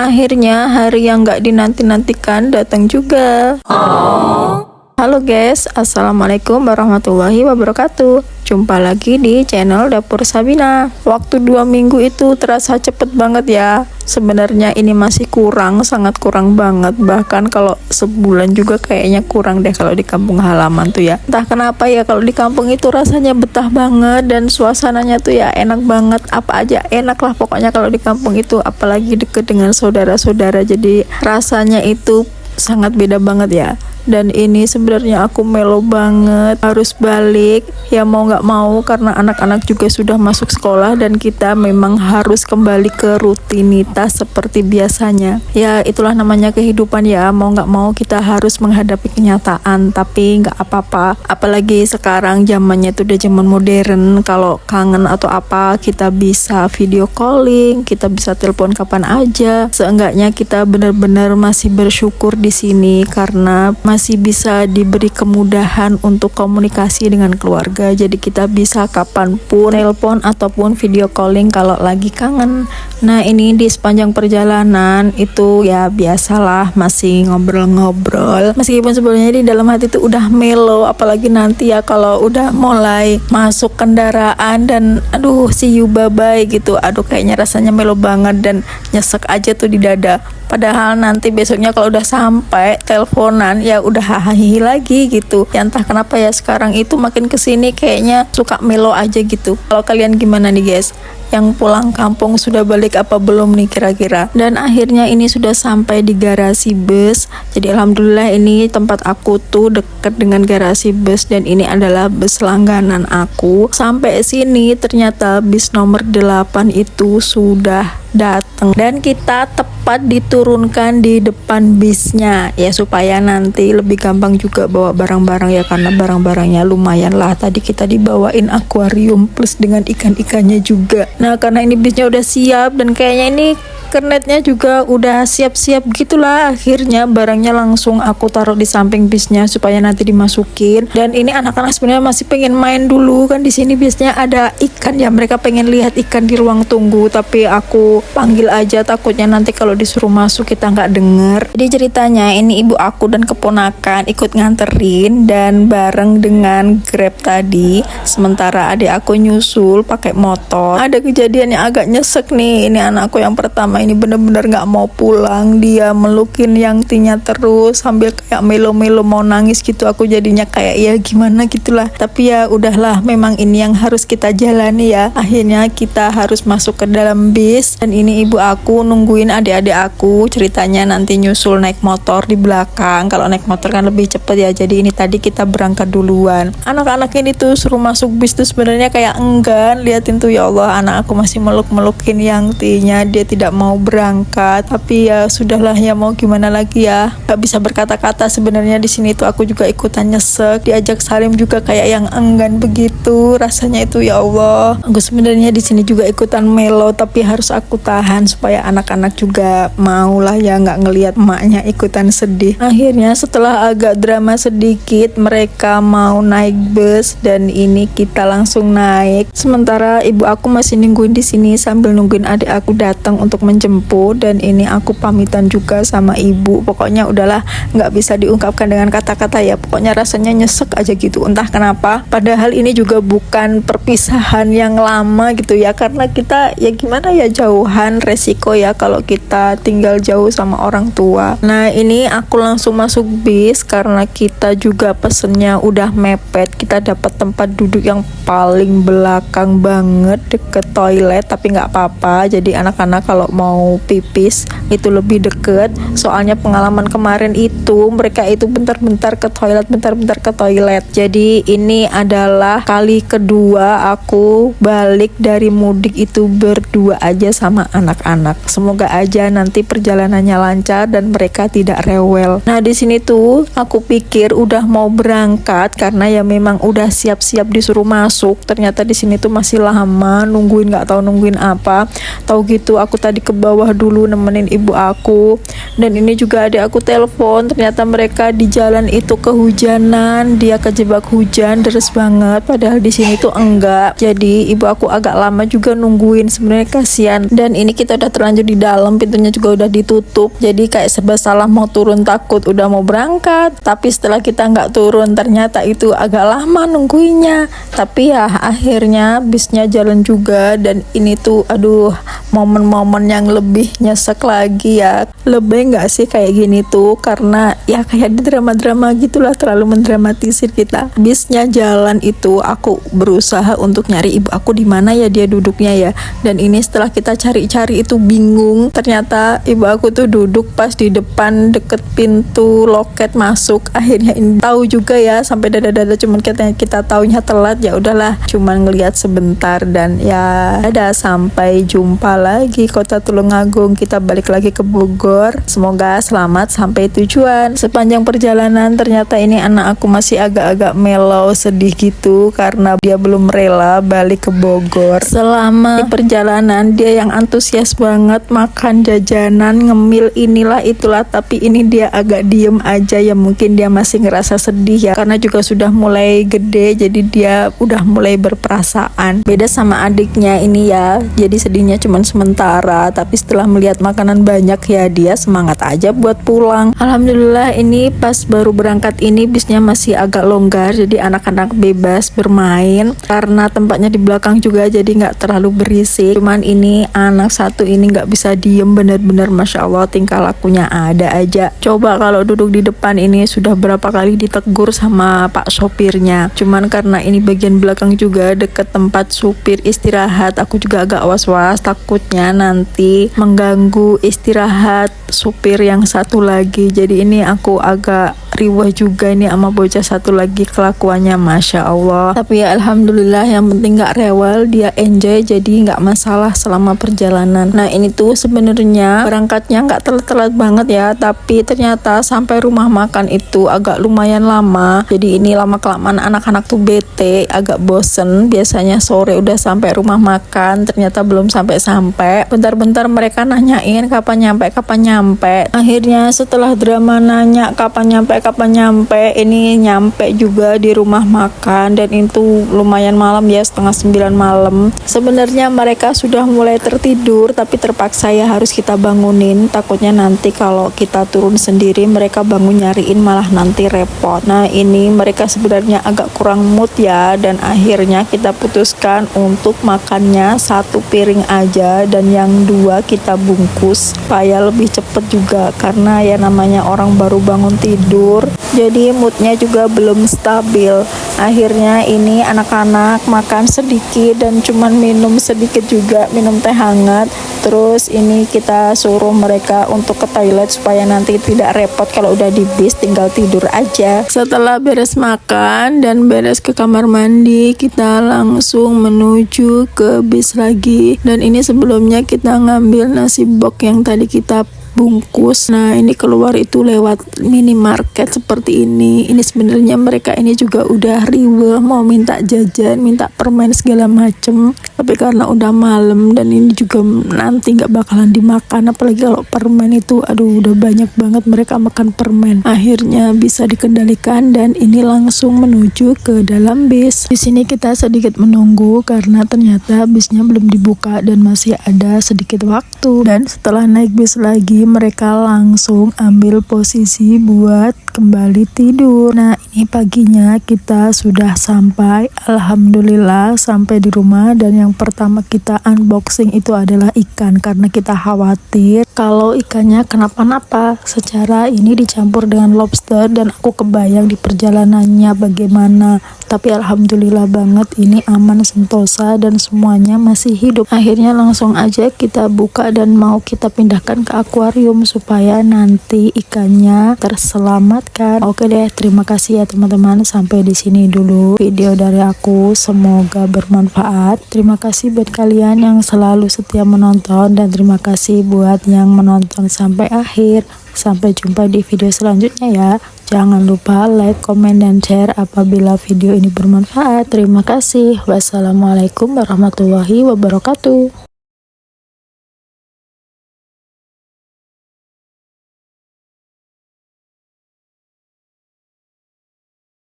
Akhirnya hari yang gak dinanti-nantikan datang juga. Halo guys, assalamualaikum warahmatullahi wabarakatuh. Jumpa lagi di channel Dapur Sabina. Waktu 2 minggu itu terasa cepet banget ya. Sebenarnya ini masih kurang, sangat kurang banget. Bahkan kalau sebulan juga kayaknya kurang deh kalau di kampung halaman tuh ya. Entah kenapa ya, kalau di kampung itu rasanya betah banget dan suasananya tuh ya enak banget. Apa aja enak lah pokoknya kalau di kampung itu, apalagi deket dengan saudara-saudara. Jadi rasanya itu sangat beda banget ya. Dan ini sebenarnya aku melo banget harus balik ya, mau nggak mau, karena anak-anak juga sudah masuk sekolah dan kita memang harus kembali ke rutinitas seperti biasanya. Ya itulah namanya kehidupan ya, mau nggak mau kita harus menghadapi kenyataan, tapi nggak apa-apa. Apalagi sekarang zamannya itu udah zaman modern, kalau kangen atau apa kita bisa video calling, kita bisa telepon kapan aja. Seenggaknya kita benar-benar masih bersyukur di sini karena masih bisa diberi kemudahan untuk komunikasi dengan keluarga. Jadi kita bisa kapanpun telepon ataupun video calling kalau lagi kangen. Nah ini di sepanjang perjalanan itu ya biasalah masih ngobrol-ngobrol. Meskipun sebenarnya di dalam hati itu udah melo, apalagi nanti ya kalau udah mulai masuk kendaraan dan aduh see you bye bye gitu. Aduh kayaknya rasanya melo banget dan nyesek aja tuh di dada. Padahal nanti besoknya kalau udah sampai teleponan ya udah hahaha lagi gitu. Ya entah kenapa ya sekarang itu makin kesini kayaknya suka melo aja gitu. Kalau kalian gimana nih guys? Yang pulang kampung sudah balik apa belum nih kira-kira? Dan akhirnya ini sudah sampai di garasi bus. Jadi alhamdulillah ini tempat aku tuh deket dengan garasi bus dan ini adalah bus langganan aku. Sampai sini ternyata bis nomor 8 itu sudah datang dan kita tepat diturunkan di depan bisnya ya, supaya nanti lebih gampang juga bawa barang-barang ya, karena barang-barangnya lumayan lah. Tadi kita dibawain akuarium plus dengan ikan-ikannya juga. Nah karena ini bisnya udah siap dan kayaknya ini kernetnya juga udah siap-siap gitulah, akhirnya barangnya langsung aku taruh di samping bisnya supaya nanti dimasukin. Dan ini anak-anak sebenarnya masih pengen main dulu kan, di sini biasanya ada ikan ya, mereka pengen lihat ikan di ruang tunggu, tapi aku panggil aja takutnya nanti kalau disuruh masuk kita nggak denger. Jadi ceritanya ini ibu aku dan keponakan ikut nganterin dan bareng dengan Grab tadi, sementara adik aku nyusul pakai motor. Ada kejadian yang agak nyesek nih, ini anakku yang pertama ini bener-bener gak mau pulang, dia melukin yang Tinya terus sambil kayak melo-melo mau nangis gitu. Aku jadinya kayak ya gimana gitulah, tapi ya udahlah, memang ini yang harus kita jalani ya. Akhirnya kita harus masuk ke dalam bis dan ini ibu aku nungguin adik-adik aku, ceritanya nanti nyusul naik motor di belakang. Kalau naik motor kan lebih cepet ya, jadi ini tadi kita berangkat duluan. Anak-anak ini tuh suruh masuk bis tuh sebenarnya kayak enggan, liatin tuh ya Allah, anak aku masih meluk-melukin yang Tinya, dia tidak mau berangkat. Tapi ya sudahlah ya, mau gimana lagi ya, gak bisa berkata-kata. Sebenarnya di sini tuh aku juga ikutan nyesek, diajak salim juga kayak yang enggan begitu. Rasanya itu ya Allah, aku sebenarnya di sini juga ikutan melo, tapi harus aku tahan supaya anak-anak juga mau lah ya, nggak ngelihat emaknya ikutan sedih. Akhirnya setelah agak drama sedikit mereka mau naik bus dan ini kita langsung naik. Sementara ibu aku masih nungguin di sini sambil nungguin adik aku datang untuk menjemput. Dan ini aku pamitan juga sama ibu. Pokoknya udahlah, nggak bisa diungkapkan dengan kata-kata ya, pokoknya rasanya nyesek aja gitu, entah kenapa. Padahal ini juga bukan perpisahan yang lama gitu ya, karena kita ya gimana ya, jauhan resiko ya kalau kita tinggal jauh sama orang tua. Nah ini aku langsung masuk bis karena kita juga pesennya udah mepet. Kita dapat tempat duduk yang paling belakang banget deket toilet, tapi nggak apa-apa, jadi anak-anak kalau mau pipis itu lebih deket. Soalnya pengalaman kemarin itu mereka itu bentar-bentar ke toilet. Jadi ini adalah kali kedua aku balik dari mudik itu berdua aja sama anak-anak. Semoga aja nanti perjalanannya lancar dan mereka tidak rewel. Nah di sini tuh aku pikir udah mau berangkat karena ya memang udah siap-siap disuruh masuk. Ternyata di sini tuh masih lama nungguin nggak tahu nungguin apa. Tahu gitu aku tadi ke bawah dulu nemenin ibu aku, dan ini juga adik aku telepon, ternyata mereka di jalan itu kehujanan, dia kejebak hujan deras banget, padahal di sini tuh enggak. Jadi ibu aku agak lama juga nungguin, sebenarnya kasihan. Dan ini kita udah terlanjur di dalam, pintunya juga udah ditutup, jadi kayak serba salah mau turun, takut udah mau berangkat, tapi setelah kita nggak turun ternyata itu agak lama nungguinnya. Tapi ya akhirnya bisnya jalan juga. Dan ini tuh aduh, momen-momen yang lebih nyesek lagi ya. Lebih nggak sih kayak gini tuh, karena ya kayak di drama-drama gitulah, terlalu mendramatisir kita. Bisnya jalan itu aku berusaha untuk nyari ibu aku di mana ya dia duduknya ya. Dan ini setelah kita cari-cari itu bingung, ternyata ibu aku tuh duduk pas di depan deket pintu loket masuk. Akhirnya ini tahu juga ya, sampai dada-dada, cuman kita taunya telat, ya udahlah cuman ngelihat sebentar. Dan ya ada sampai jumpa lagi Kota Tulungagung, kita balik lagi ke Bogor. Semoga selamat sampai tujuan. Sepanjang perjalanan ternyata ini anak aku masih agak-agak mellow, sedih gitu karena dia belum rela balik ke Bogor. Selama perjalanan dia yang antusias banget, makan jajanan, ngemil inilah itulah, tapi ini dia agak diem aja ya, mungkin dia masih ngerasa sedih ya, karena juga sudah mulai gede, jadi dia udah mulai berperasaan. Beda sama adiknya ini ya, jadi sedihnya cuman sementara, tapi setelah melihat makanan banyak ya dia semangat aja buat pulang. Alhamdulillah ini pas baru berangkat ini bisnya masih agak longgar, jadi anak-anak bebas bermain karena tempatnya di belakang juga, jadi nggak terlalu berisik. Cuman ini anak satu ini nggak bisa diem, bener-bener Masya Allah tingkah lakunya ada aja. Coba kalau duduk di depan ini sudah berapa kali ditegur sama pak sopirnya, cuman karena ini bagian belakang juga deket tempat supir istirahat, aku juga agak was-was takutnya nanti mengganggu istirahat supir yang satu lagi. Jadi ini aku agak riwah juga ini sama bocah satu lagi, kelakuannya Masya Allah. Tapi ya Alhamdulillah, yang penting gak rewel, dia enjoy, jadi gak masalah selama perjalanan. Nah ini tuh sebenarnya berangkatnya gak telat-telat banget ya, tapi ternyata sampai rumah makan itu agak lumayan lama. Jadi ini lama-kelamaan anak-anak tuh bete, agak bosen. Biasanya sore udah sampai rumah makan, ternyata belum sampai-sampai. Bentar-bentar mereka nanyain kapan nyampe. Akhirnya setelah drama nanya kapan nyampe, ini nyampe juga di rumah makan. Dan itu lumayan malam ya, 8:30 malam. Sebenarnya mereka sudah mulai tertidur, tapi terpaksa ya harus kita bangunin, takutnya nanti kalau kita turun sendiri mereka bangun nyariin malah nanti repot. Nah ini mereka sebenarnya agak kurang mood ya, dan akhirnya kita putuskan untuk makannya 1 piring aja, dan yang 2 kita bungkus supaya lebih cepet juga, karena ya namanya orang baru bangun tidur, jadi moodnya juga belum stabil. Akhirnya ini anak-anak makan sedikit dan cuman minum sedikit juga, minum teh hangat. Terus ini kita suruh mereka untuk ke toilet supaya nanti tidak repot kalau udah di bis, tinggal tidur aja. Setelah beres makan dan beres ke kamar mandi, kita langsung menuju ke bis lagi. Dan ini sebelumnya kita ngambil nasi bok yang tadi kita bungkus. Nah ini keluar itu lewat minimarket seperti ini. Ini sebenarnya mereka ini juga udah riweh mau minta jajan, minta permen segala macem, tapi karena udah malam dan ini juga nanti nggak bakalan dimakan, apalagi kalau permen itu aduh udah banyak banget mereka makan permen. Akhirnya bisa dikendalikan dan ini langsung menuju ke dalam bis. Di sini kita sedikit menunggu karena ternyata bisnya belum dibuka dan masih ada sedikit waktu. Dan setelah naik bis lagi mereka langsung ambil posisi buat kembali tidur. Nah ini paginya kita sudah sampai, alhamdulillah sampai di rumah. Dan yang pertama kita unboxing itu adalah ikan, karena kita khawatir kalau ikannya kenapa-napa. Secara ini dicampur dengan lobster dan aku kebayang di perjalanannya bagaimana, tapi alhamdulillah banget ini aman sentosa dan semuanya masih hidup. Akhirnya langsung aja kita buka dan mau kita pindahkan ke akuarium supaya nanti ikannya terselamat selamatkan. Oke deh, terima kasih ya teman-teman. Sampai di sini dulu video dari aku. Semoga bermanfaat. Terima kasih buat kalian yang selalu setia menonton, dan terima kasih buat yang menonton sampai akhir. Sampai jumpa di video selanjutnya ya. Jangan lupa like, komen, dan share apabila video ini bermanfaat. Terima kasih. Wassalamualaikum warahmatullahi wabarakatuh.